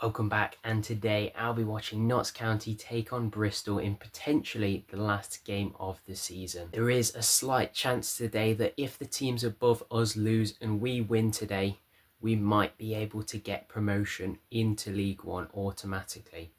Welcome back, and today I'll be watching Notts County take on Bristol in potentially the last game of the season. There is a slight chance today that if the teams above us lose and we win today, we might be able to get promotion into League One automatically.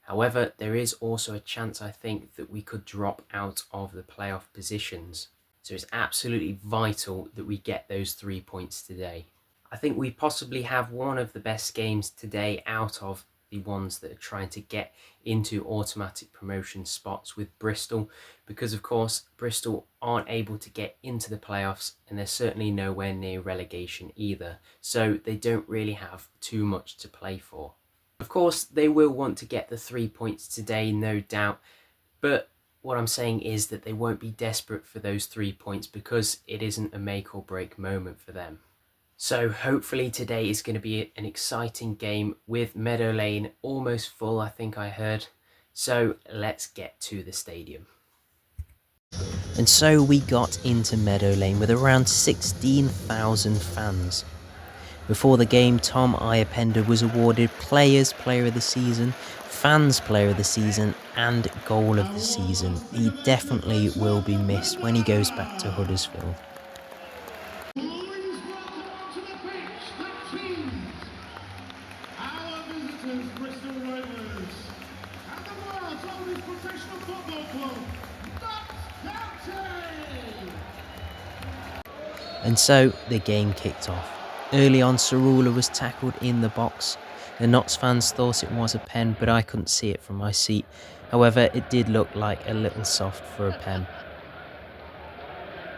However, there is also a chance, I think, that we could drop out of the playoff positions. So it's absolutely vital that we get those 3 points today. I think we possibly have one of the best games today out of the ones that are trying to get into automatic promotion spots with Bristol, because of course Bristol aren't able to get into the playoffs and they're certainly nowhere near relegation either, so they don't really have too much to play for. Of course they will want to get the 3 points today, no doubt, but what I'm saying is that they won't be desperate for those 3 points because it isn't a make or break moment for them. So hopefully today is going to be an exciting game with Meadow Lane almost full, I think I heard. So let's get to the stadium. And so we got into Meadow Lane with around 16,000 fans. Before the game, Tom Iapenda was awarded Players Player of the Season, Fans Player of the Season and Goal of the Season. He definitely will be missed when he goes back to Huddersfield. Our visitors, Bristol Rovers, and the world's oldest professional football club, Notts County! And so the game kicked off. Early on, Cerula was tackled in the box. The Notts fans thought it was a pen, but I couldn't see it from my seat. However, it did look like a little soft for a pen.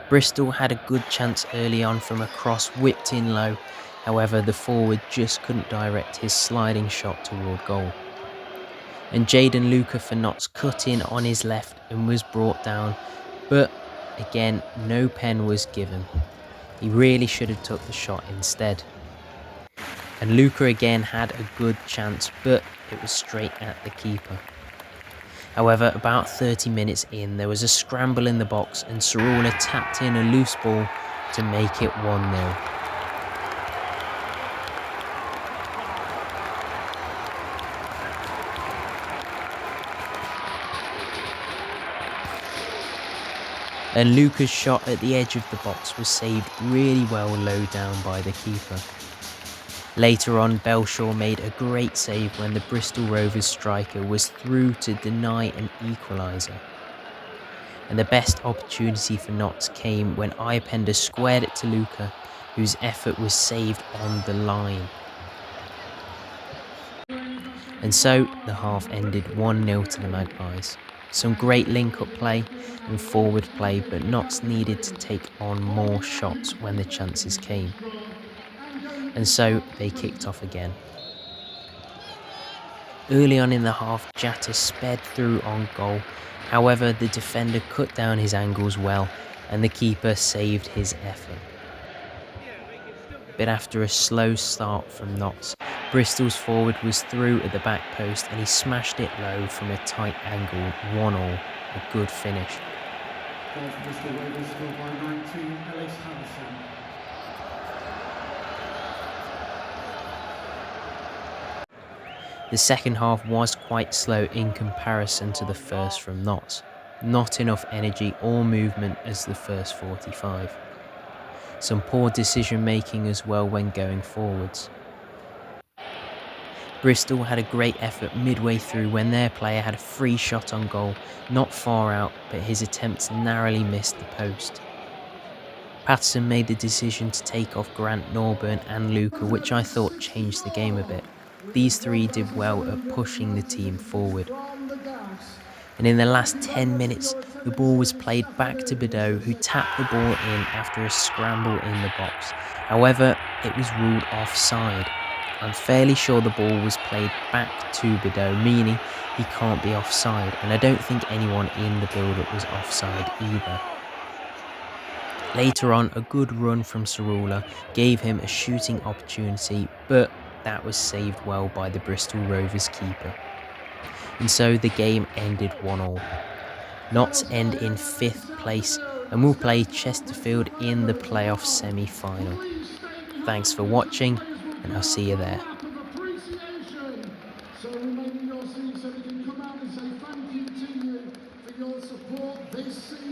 Bristol had a good chance early on from a cross whipped in low. However, the forward just couldn't direct his sliding shot toward goal. And Jaden Luca for Notts cut in on his left and was brought down, but again, no pen was given. He really should have took the shot instead. And Luca again had a good chance, but it was straight at the keeper. However, about 30 minutes in, there was a scramble in the box and Cerula tapped in a loose ball to make it 1-0. And Luca's shot at the edge of the box was saved really well low down by the keeper. Later on, Belshaw made a great save when the Bristol Rovers striker was through to deny an equaliser. And the best opportunity for Notts came when Iapenda squared it to Luca, whose effort was saved on the line. And so the half ended 1-0 to the Magpies. Some great link-up play and forward play, but Notts needed to take on more shots when the chances came. And so they kicked off again. Early on in the half, Jatta sped through on goal. However, the defender cut down his angles well and the keeper saved his effort. But after a slow start from Notts, Bristol's forward was through at the back post and he smashed it low from a tight angle, 1-1, a good finish. Bristol Rovers scored by 19, Ellis Harrison. The second half was quite slow in comparison to the first from Notts. Not enough energy or movement as the first 45. Some poor decision making as well when going forwards. Bristol had a great effort midway through when their player had a free shot on goal, not far out, but his attempts narrowly missed the post. Patterson made the decision to take off Grant, Norburn and Luca, which I thought changed the game a bit. These three did well at pushing the team forward. And in the last 10 minutes, the ball was played back to Bedeau, who tapped the ball in after a scramble in the box. However, it was ruled offside. I'm fairly sure the ball was played back to Bedeau, meaning he can't be offside, and I don't think anyone in the build-up was offside either. Later on, a good run from Cerula gave him a shooting opportunity, but that was saved well by the Bristol Rovers keeper. And so the game ended 1-1. Notts end in 5th place and will play Chesterfield in the playoff semi-final. Thanks for watching, and I'll see you there. So remain in your seats so we can come out and say thank you to you for your support this season.